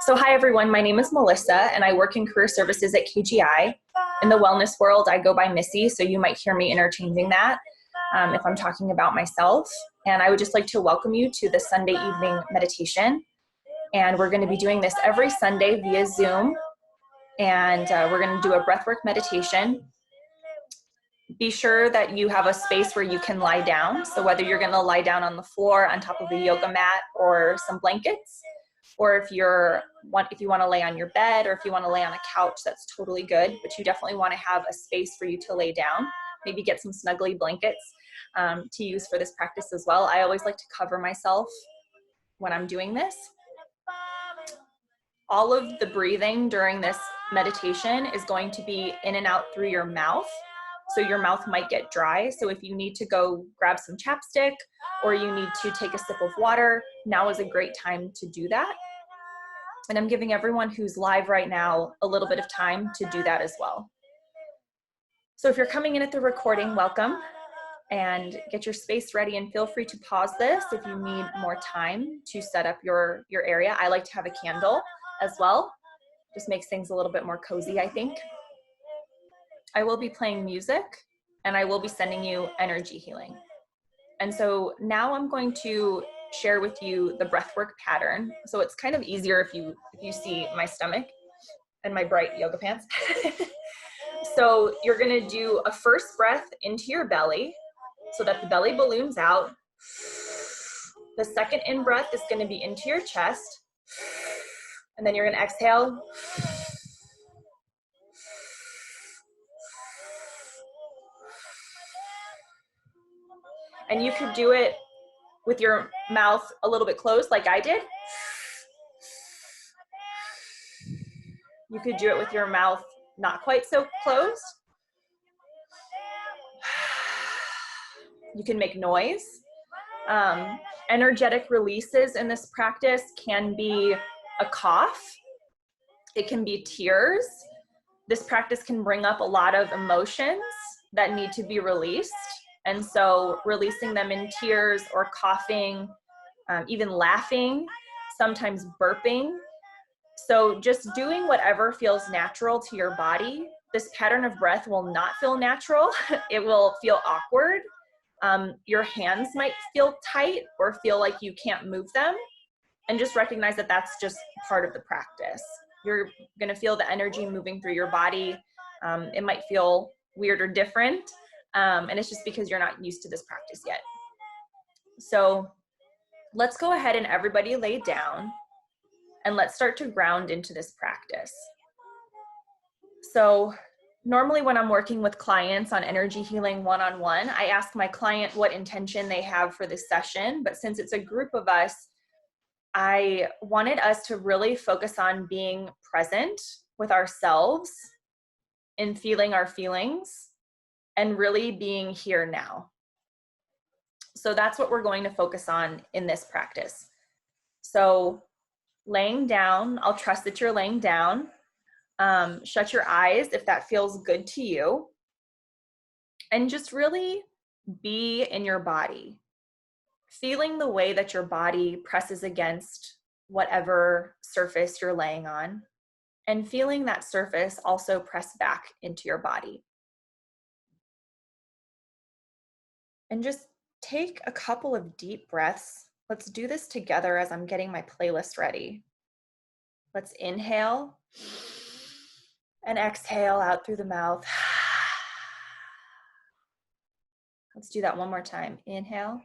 So hi everyone, my name is Melissa and I work in career services at KGI. In the wellness world, I go by Missy, so you might hear me interchanging that if I'm talking about myself. And I would just like to welcome you to the Sunday evening meditation. And we're going to be doing this every Sunday via Zoom. And we're going to do a breathwork meditation. Be sure that you have a space where you can lie down. So whether you're going to lie down on the floor on top of a yoga mat or some blankets, or if you want to lay on your bed, or if you want to lay on a couch, that's totally good. But you definitely want to have a space for you to lay down. Maybe get some snuggly blankets to use for this practice as well. I always like to cover myself when I'm doing this. All of the breathing during this meditation is going to be in and out through your mouth. So your mouth might get dry. So if you need to go grab some chapstick or you need to take a sip of water, now is a great time to do that. And I'm giving everyone who's live right now a little bit of time to do that as well. So if you're coming in at the recording, welcome, and get your space ready, and feel free to pause this if you need more time to set up your area. I like to have a candle as well. Just makes things a little bit more cozy, I think. I will be playing music and I will be sending you energy healing. And so now I'm going to share with you the breathwork pattern. So it's kind of easier if you see my stomach and my bright yoga pants. So you're going to do a first breath into your belly so that the belly balloons out. The second in breath is going to be into your chest. And then you're going to exhale. And you could do it with your mouth a little bit closed like I did. You could do it with your mouth not quite so closed. You can make noise. Energetic releases in this practice can be a cough. It can be tears. This practice can bring up a lot of emotions that need to be released. And so releasing them in tears or coughing, even laughing, sometimes burping. So just doing whatever feels natural to your body. This pattern of breath will not feel natural. It will feel awkward. Your hands might feel tight or feel like you can't move them. And just recognize that that's just part of the practice. You're going to feel the energy moving through your body. It might feel weird or different. And it's just because you're not used to this practice yet. So let's go ahead and everybody lay down and let's start to ground into this practice. So normally when I'm working with clients on energy healing one-on-one, I ask my client what intention they have for this session. But since it's a group of us, I wanted us to really focus on being present with ourselves and feeling our feelings and really being here now. So that's what we're going to focus on in this practice. So laying down, I'll trust that you're laying down. Shut your eyes if that feels good to you. And just really be in your body, feeling the way that your body presses against whatever surface you're laying on, and feeling that surface also press back into your body. And just take a couple of deep breaths. Let's do this together as I'm getting my playlist ready. Let's inhale and exhale out through the mouth. Let's do that one more time. Inhale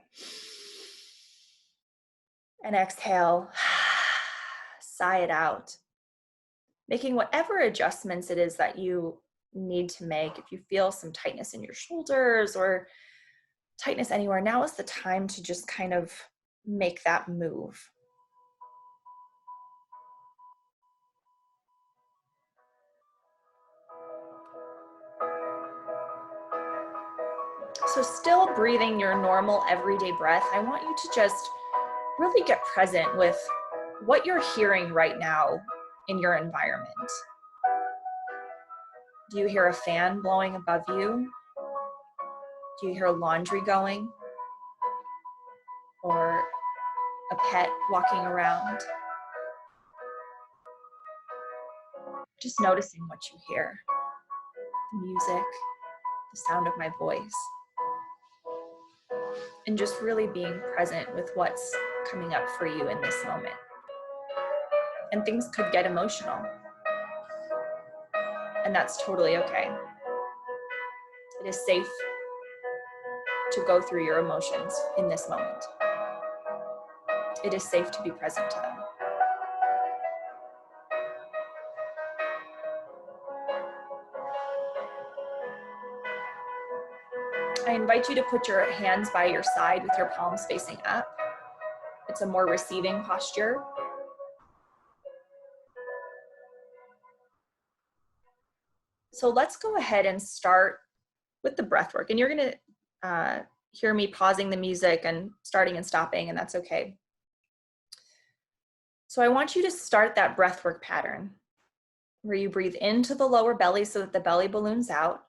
and exhale. Sigh it out. Making whatever adjustments it is that you need to make. If you feel some tightness in your shoulders or tightness anywhere, now is the time to just kind of make that move. So still breathing your normal everyday breath, I want you to just really get present with what you're hearing right now in your environment. Do you hear a fan blowing above you? Do you hear laundry going? Or a pet walking around? Just noticing what you hear, the music, the sound of my voice, and just really being present with what's coming up for you in this moment. And things could get emotional, and that's totally okay. It is safe to go through your emotions in this moment. It is safe to be present to them. I invite you to put your hands by your side with your palms facing up. It's a more receiving posture. So let's go ahead and start with the breath work. And you're going to hear me pausing the music and starting and stopping, and that's okay. So I want you to start that breath work pattern where you breathe into the lower belly so that the belly balloons out.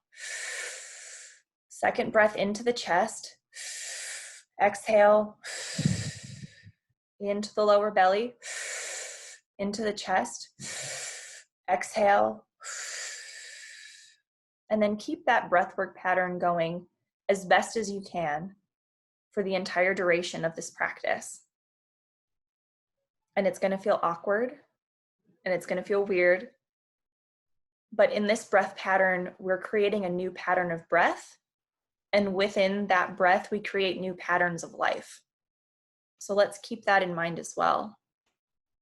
Second breath into the chest. Exhale into the lower belly, into the chest. Exhale. And then keep that breathwork pattern going as best as you can for the entire duration of this practice. And it's going to feel awkward and it's going to feel weird. But in this breath pattern, we're creating a new pattern of breath. And within that breath, we create new patterns of life. So let's keep that in mind as well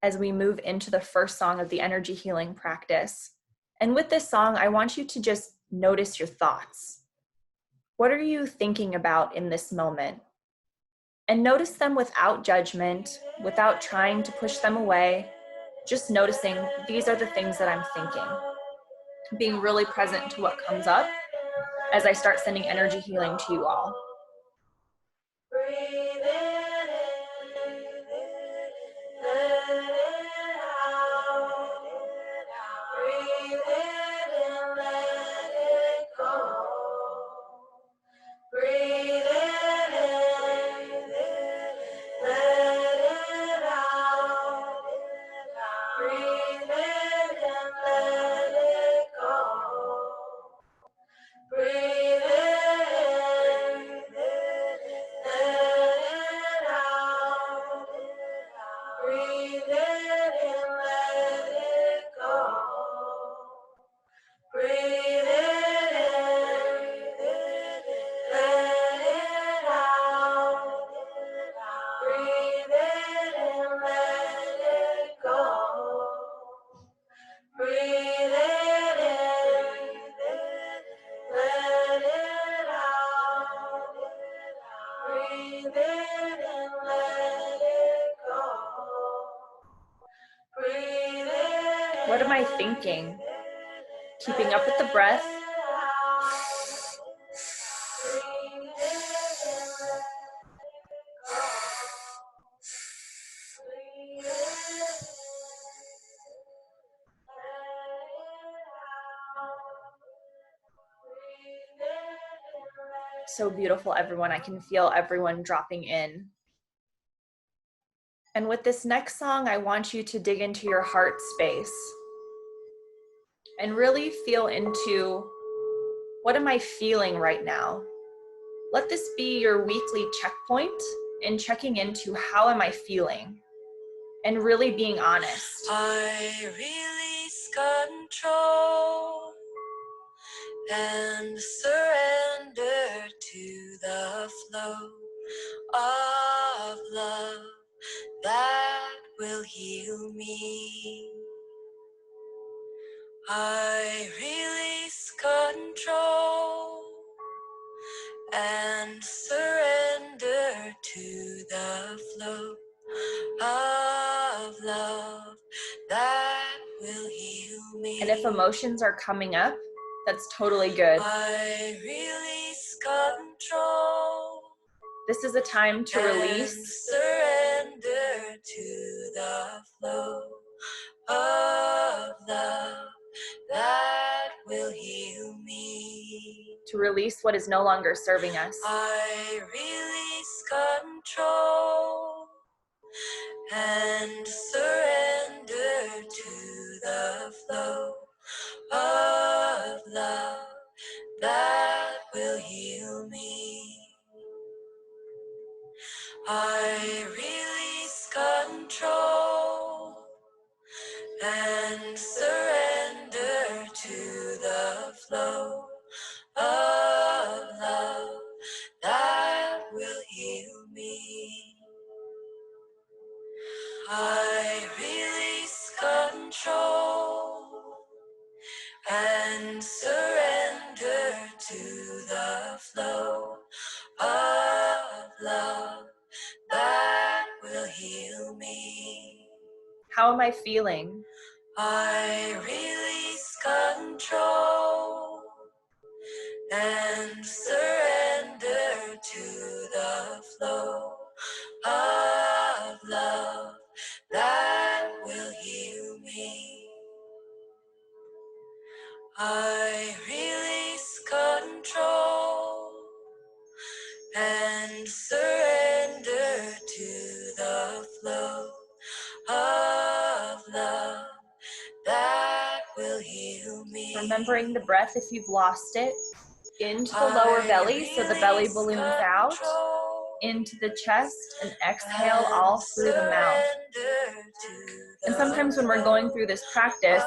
as we move into the first song of the energy healing practice. And with this song, I want you to just notice your thoughts. What are you thinking about in this moment? And notice them without judgment, without trying to push them away, just noticing these are the things that I'm thinking. Being really present to what comes up as I start sending energy healing to you all. Breathe in, let it out. Breathe in and let it go. Breathe in, let it out. Breathe in and let it go. Breathe in, let it out. Breathe in and let it go. Breathe in, let it out. Breathe in and let it go. Breathe in, let it out. Breathe in and let it go. Breathe in. What am I thinking? Keeping up with the breath. So beautiful, everyone. I can feel everyone dropping in. And with this next song, I want you to dig into your heart space and really feel into, what am I feeling right now? Let this be your weekly checkpoint in checking into how am I feeling and really being honest. I release control and surrender to the flow of love that will heal me. I release control and surrender to the flow of love that will heal me. And if emotions are coming up, that's totally good. I release control. This is a time to release. And surrender to the flow of love that will heal me. To release what is no longer serving us. I release control and surrender to the flow by feeling. I release control and surrender to the flow of love that will heal me. I release control and surrender to the flow of love that will heal me. Remembering the breath if you've lost it. Into the lower belly, so the belly balloons out. Into the chest, and exhale all through the mouth. And sometimes when we're going through this practice,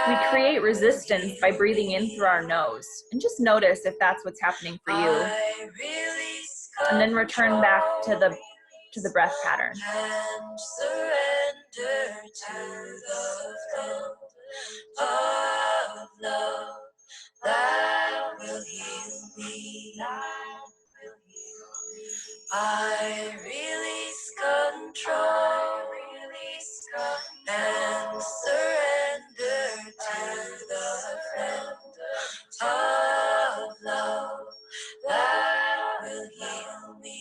we create resistance by breathing in through our nose. And just notice if that's what's happening for you. And then return back to the breath pattern. And surrender to the flow of love that will heal me. I release control and surrender to the friend of love that will heal me.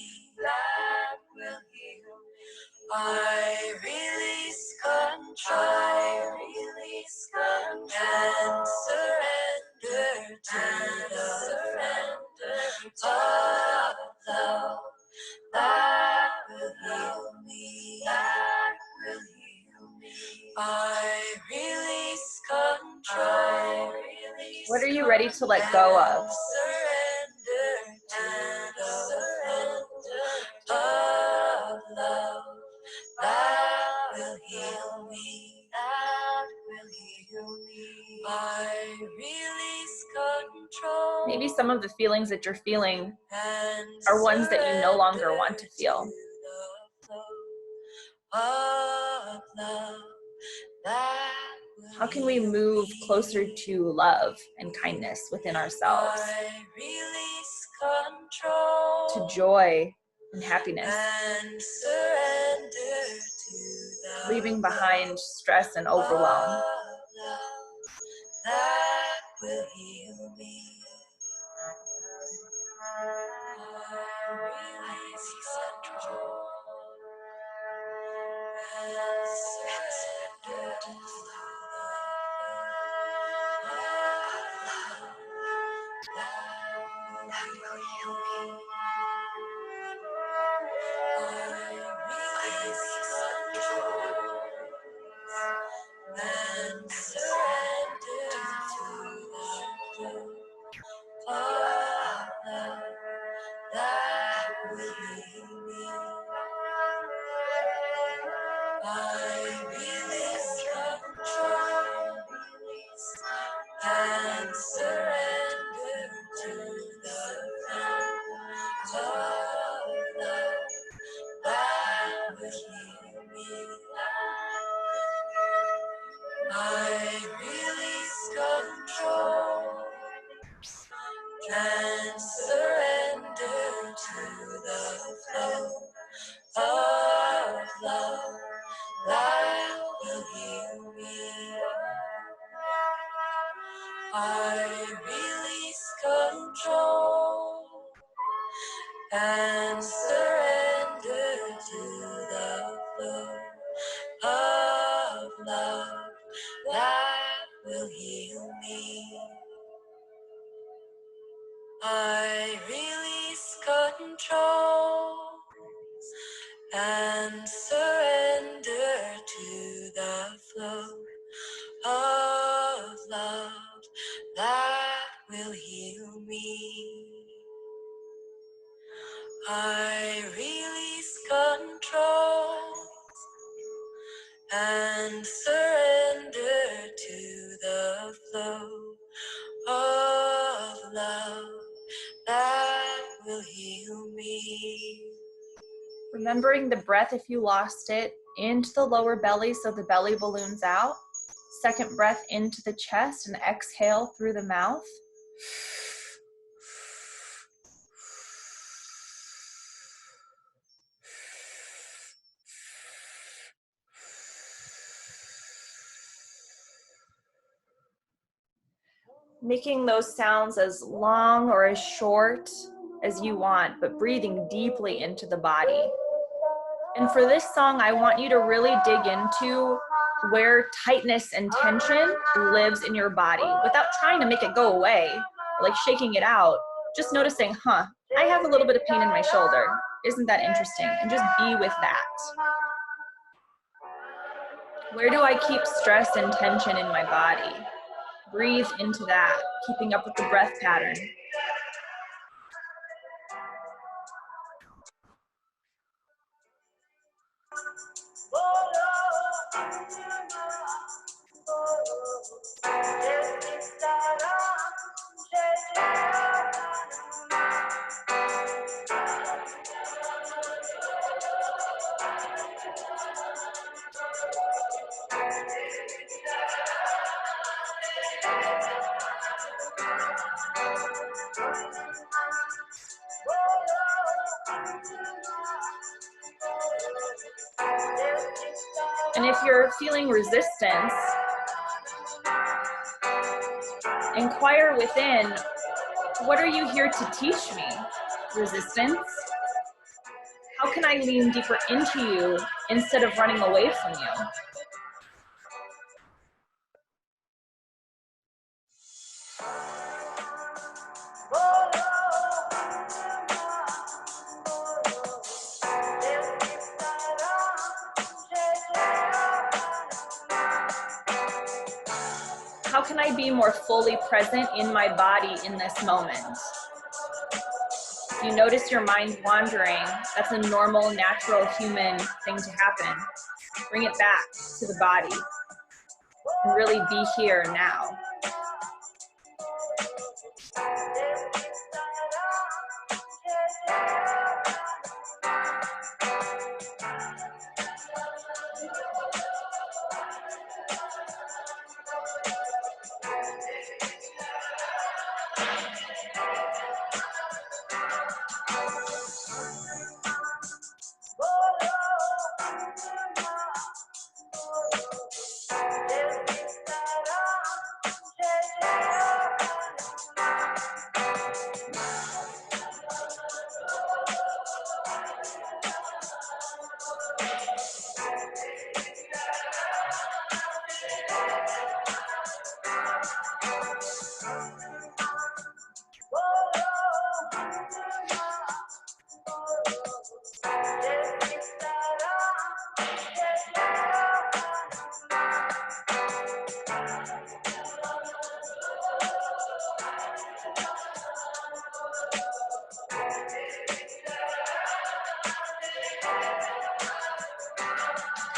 I release control and surrender to the friend of love that will heal me. I release control. What are you ready to let go of? Surrender to the friend of love that will heal me. I release control. Maybe some of the feelings that you're feeling are ones that you no longer want to feel. How can we move closer to love and kindness within ourselves? To joy and happiness. Leaving behind stress and overwhelm. That will heal me. I release control and surrender to the love that will heal me. I release control and surrender to the flow of love that will heal me. I release control and surrender to the flow of love that will heal me. I release control and surrender to the flow of love that will heal me. I release control and surrender to the flow of love that will heal me. I release control and surrender to the flow of love that will heal me. I release control and surrender to the flow of love that will heal me. Remembering the breath if you lost it, into the lower belly so the belly balloons out. Second breath into the chest and exhale through the mouth. Making those sounds as long or as short as you want, but breathing deeply into the body. And for this song, I want you to really dig into where tightness and tension lives in your body without trying to make it go away, like shaking it out, just noticing, I have a little bit of pain in my shoulder. Isn't that interesting? And just be with that. Where do I keep stress and tension in my body? Breathe into that, keeping up with the breath pattern. And if you're feeling resistance, inquire within, what are you here to teach me? Resistance? How can I lean deeper into you instead of running away from you? How can I be more fully present in my body in this moment? If you notice your mind wandering, that's a normal, natural, human thing to happen. Bring it back to the body and really be here now.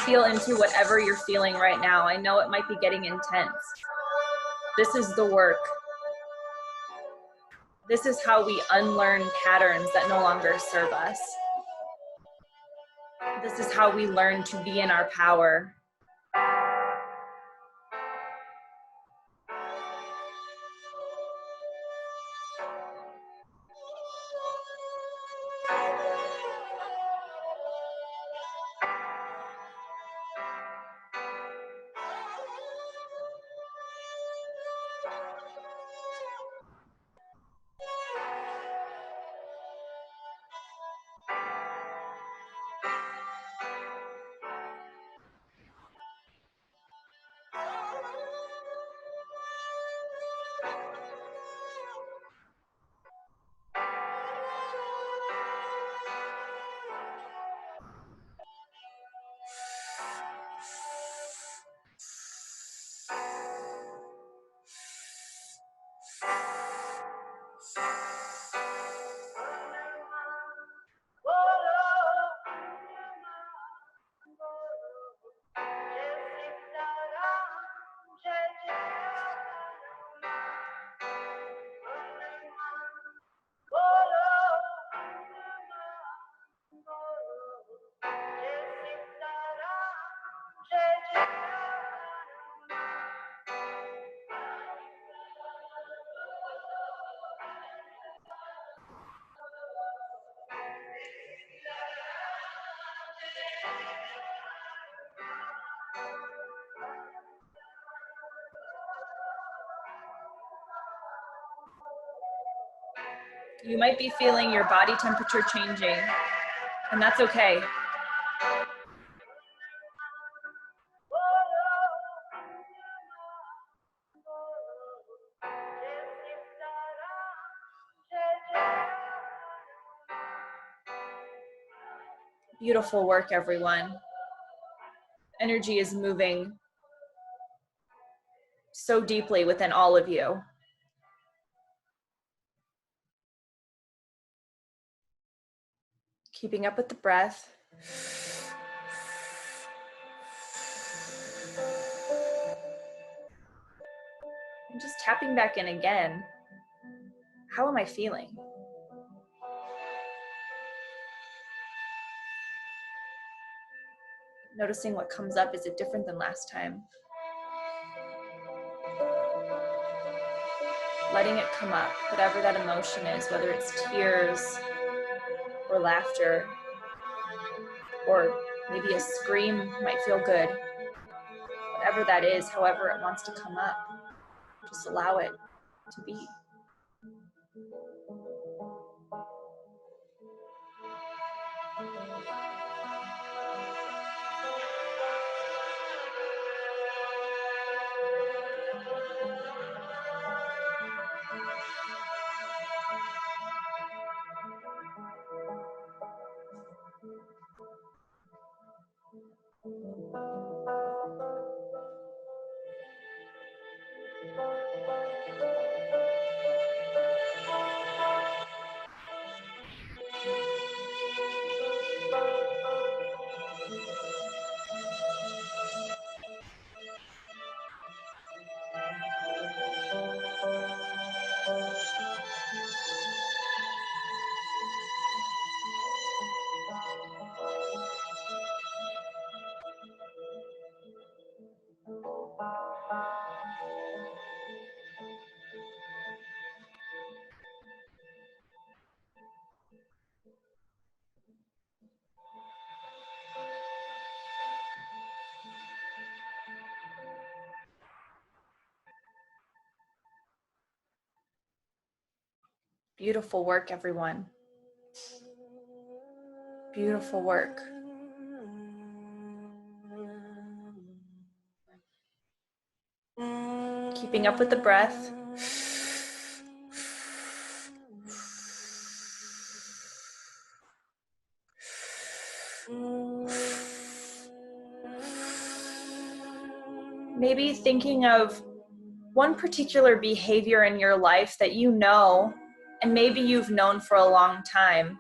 Feel into whatever you're feeling right now. I know it might be getting intense. This is the work. This is how we unlearn patterns that no longer serve us. This is how we learn to be in our power. You might be feeling your body temperature changing, and that's okay. Beautiful work, everyone. Energy is moving so deeply within all of you. Keeping up with the breath. And just tapping back in again. How am I feeling? Noticing what comes up. Is it different than last time? Letting it come up, whatever that emotion is, whether it's tears or laughter, or maybe a scream might feel good. Whatever that is, however it wants to come up, just allow it to be. Beautiful work, everyone. Beautiful work. Keeping up with the breath. Maybe thinking of one particular behavior in your life that you know, and maybe you've known for a long time,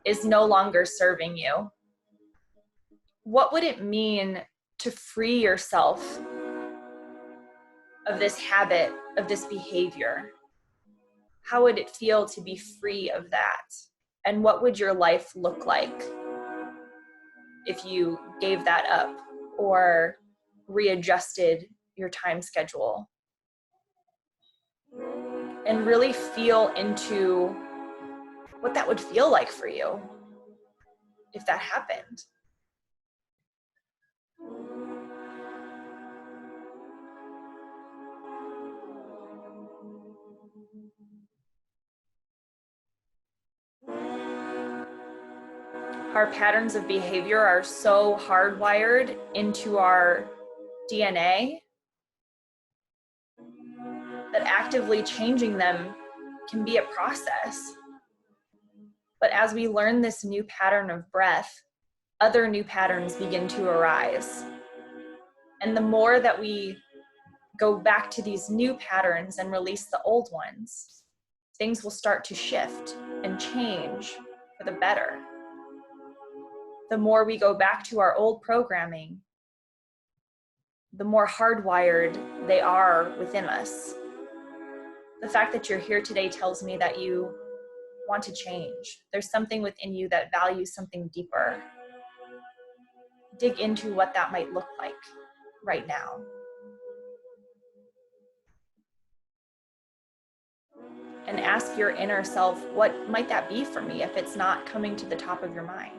is no longer serving you. What would it mean to free yourself of this habit, of this behavior? How would it feel to be free of that? And what would your life look like if you gave that up or readjusted your time schedule? And really feel into what that would feel like for you if that happened. Our patterns of behavior are so hardwired into our DNA that actively changing them can be a process. But as we learn this new pattern of breath, other new patterns begin to arise. And the more that we go back to these new patterns and release the old ones, things will start to shift and change for the better. The more we go back to our old programming, the more hardwired they are within us. The fact that you're here today tells me that you want to change. There's something within you that values something deeper. Dig into what that might look like right now. And ask your inner self, what might that be for me if it's not coming to the top of your mind?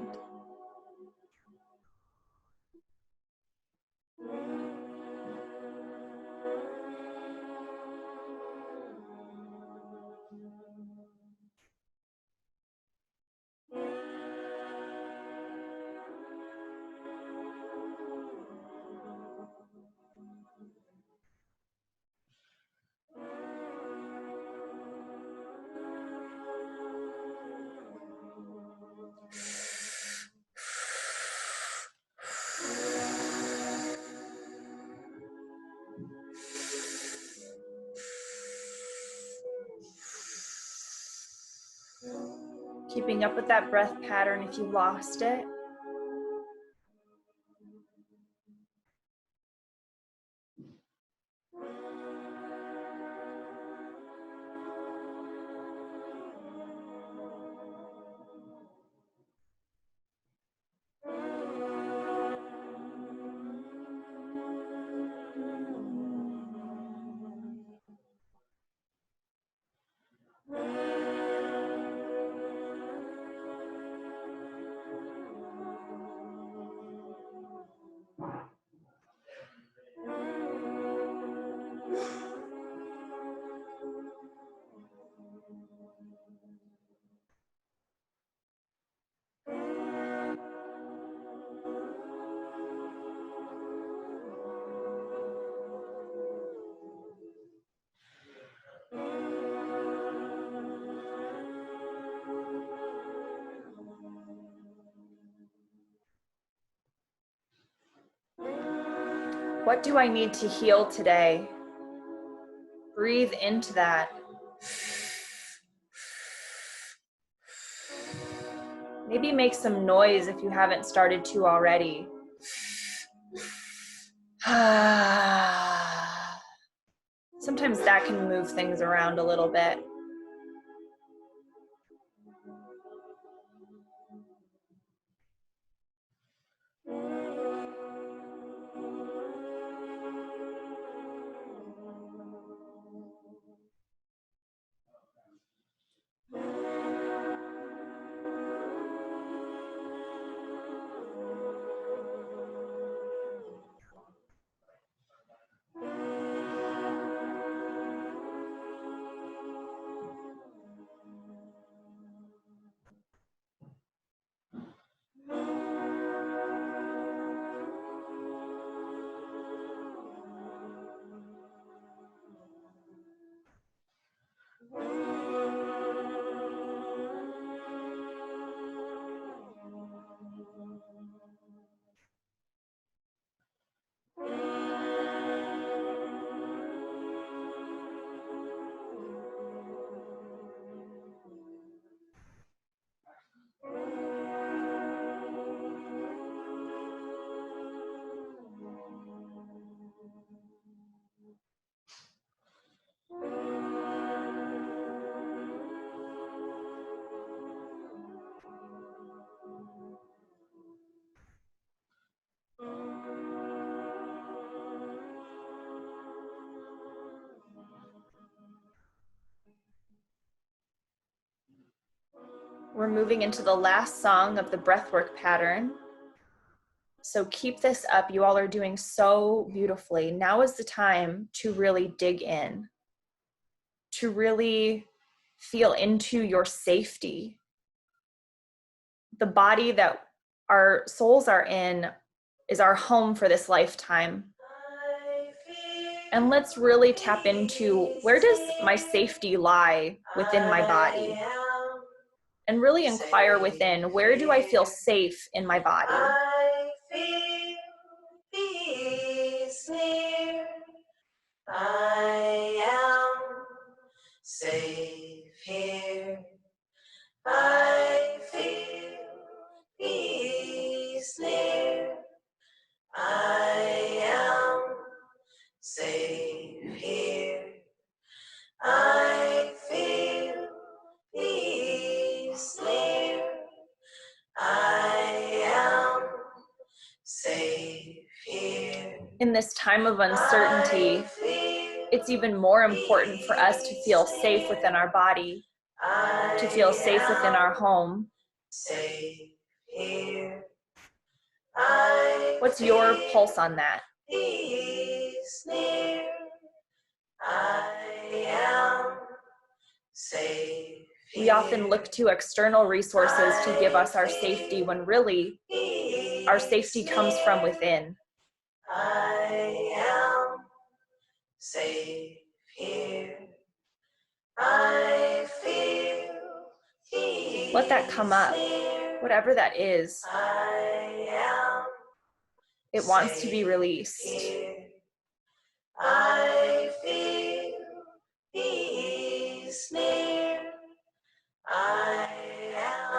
Keeping up with that breath pattern if you lost it. What do I need to heal today? Breathe into that. Maybe make some noise if you haven't started to already. Sometimes that can move things around a little bit. We're moving into the last song of the breathwork pattern. So keep this up. You all are doing so beautifully. Now is the time to really dig in, to really feel into your safety. The body that our souls are in is our home for this lifetime. And let's really tap into, where does my safety lie within my body? And really inquire within, where do I feel safe in my body? I feel peace near. I am safe here. I feel peace near. I am safe here. I feel peace near. I am safe here. In this time of uncertainty, it's even more important for us to feel safe within our body, to feel safe within our home. Safe here. What's your pulse on that? Peace near. I am safe. We often look to external resources to give us our safety when really our safety comes from within. I am safe here. I feel peace. Let that come up, whatever that is. I am It wants to be released. here. I feel peace near. I am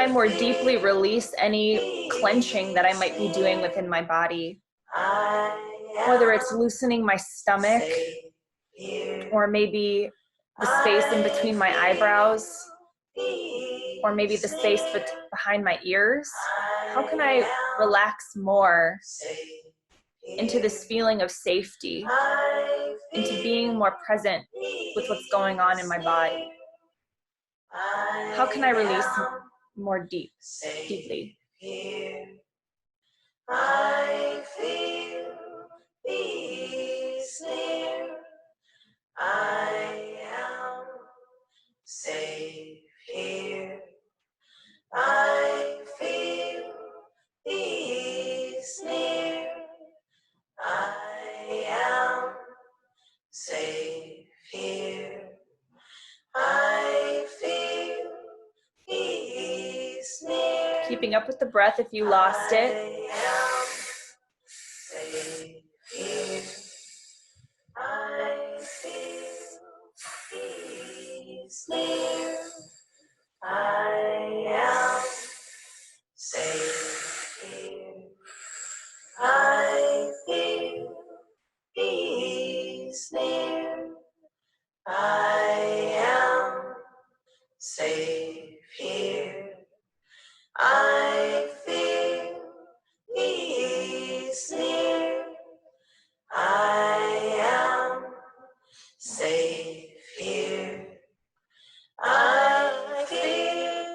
I more deeply release any clenching that I might be doing within my body? Whether it's loosening my stomach, or maybe the space in between my eyebrows, or maybe the space behind my ears. How can I relax more into this feeling of safety, into being more present with what's going on in my body? How can I release more deeply? I feel peace near. I am safe here. I feel peace near. I am safe here. I feel peace near. Keeping up with the breath if you lost it. I am safe here. I feel peace near. I am safe here. I feel peace near. I am safe here. I feel peace near. I am safe here. I feel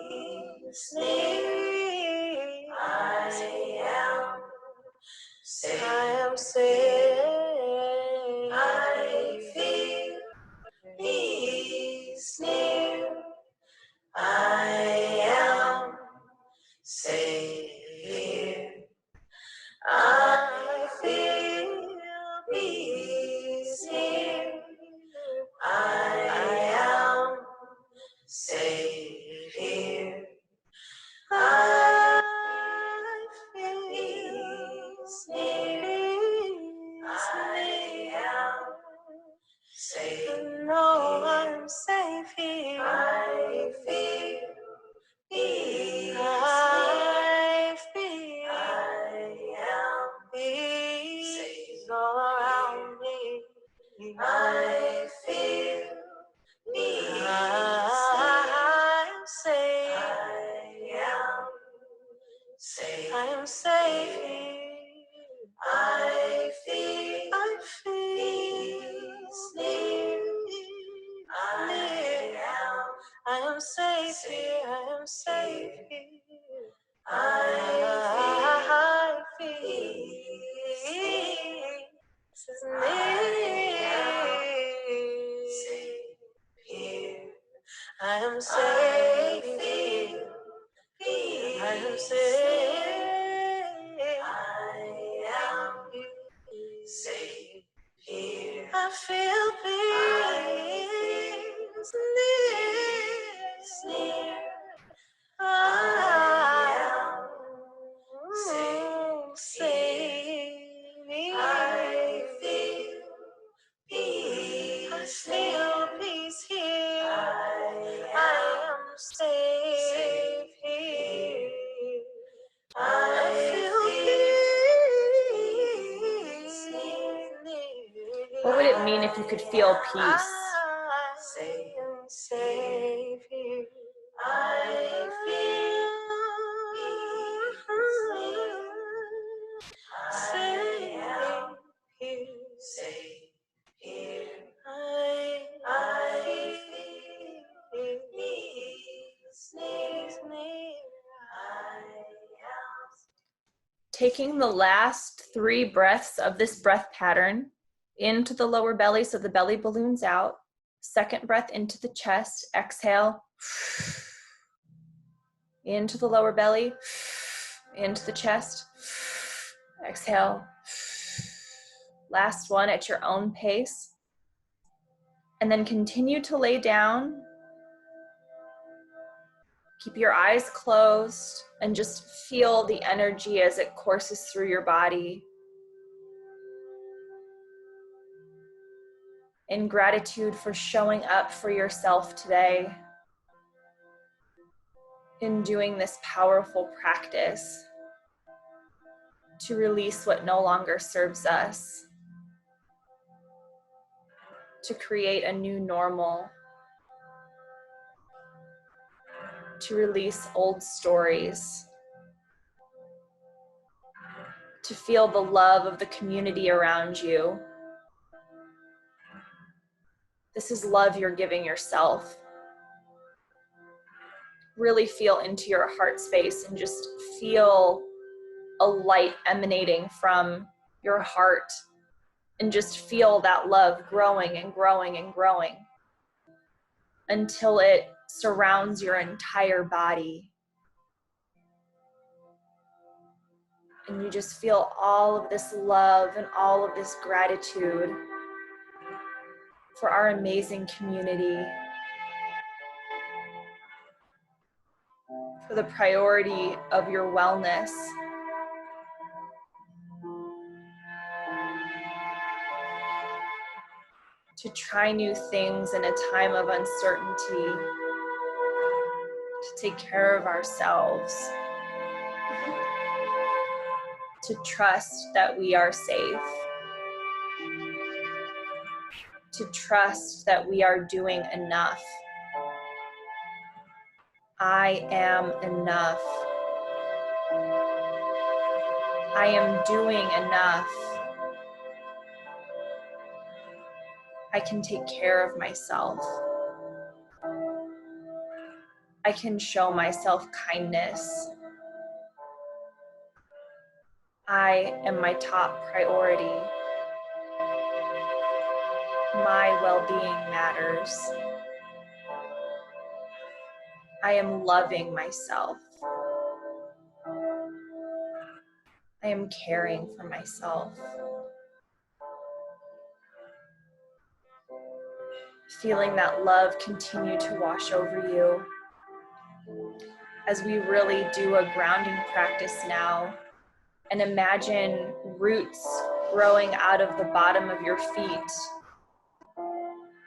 peace near. I am safe. I am safe. I feel peace near. I am safe here. I feel peace here. I am safe here. I feel peace here. I am safe. No, I'm safe here. I feel peace. I feel. I am peace all around me. I feel peace. I'm safe. I am safe. I am safe here. I feel peace near. I am safe here. I am safe here. I feel peace is near. Safe here. I am safe here. I am safe. I am safe here. I feel peace near. I am safe. I feel peace. I feel peace here. I am safe here. I feel peace near. What would it mean if you could feel peace? Safe here. I feel safe here. Safe here. I feel peace near. I am. Taking the last 3 breaths of this breath pattern into the lower belly so the belly balloons out. Second breath into the chest. Exhale. Into the lower belly. Into the chest. Exhale. Last one at your own pace. And then continue to lay down. Keep your eyes closed and just feel the energy as it courses through your body. In gratitude for showing up for yourself today. in doing this powerful practice to release what no longer serves us, to create a new normal, to release old stories, to feel the love of the community around you. This is love you're giving yourself. Really feel into your heart space and just feel a light emanating from your heart, and just feel that love growing and growing and growing until it surrounds your entire body. And you just feel all of this love and all of this gratitude for our amazing community, for the priority of your wellness. To try new things in a time of uncertainty, to take care of ourselves, to trust that we are safe, to trust that we are doing enough. I am enough. I am doing enough. I can take care of myself. I can show myself kindness. I am my top priority. My well-being matters. I am loving myself. I am caring for myself. Feeling that love continue to wash over you as we really do a grounding practice now. And imagine roots growing out of the bottom of your feet,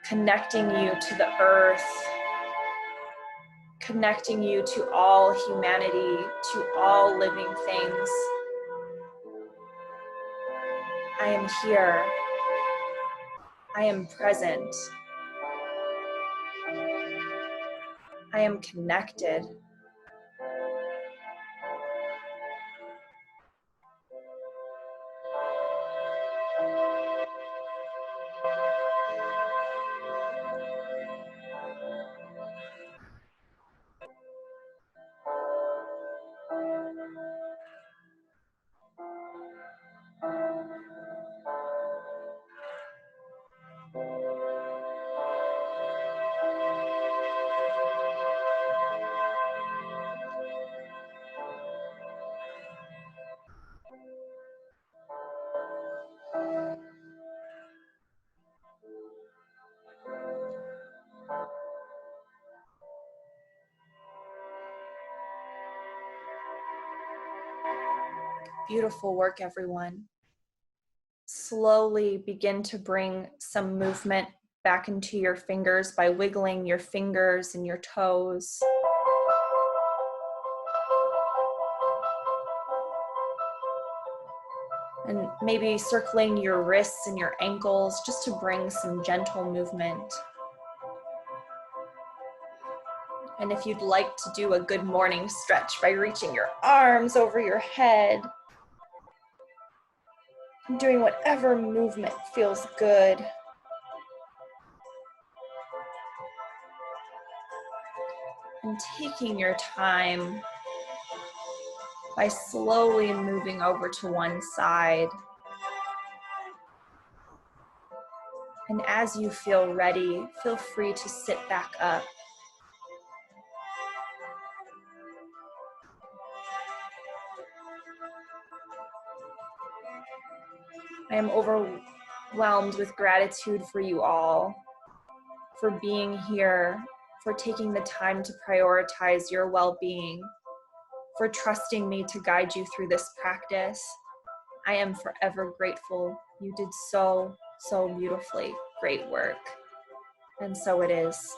connecting you to the earth, connecting you to all humanity, to all living things. I am here. I am present. I am connected. Beautiful work, everyone. Slowly begin to bring some movement back into your fingers by wiggling your fingers and your toes. And maybe circling your wrists and your ankles just to bring some gentle movement. And if you'd like to do a good morning stretch by reaching your arms over your head, doing whatever movement feels good. And taking your time by slowly moving over to one side. And as you feel ready, feel free to sit back up. I am overwhelmed with gratitude for you all, for being here, for taking the time to prioritize your well-being, for trusting me to guide you through this practice. I am forever grateful. You did so beautifully. Great work. And so it is.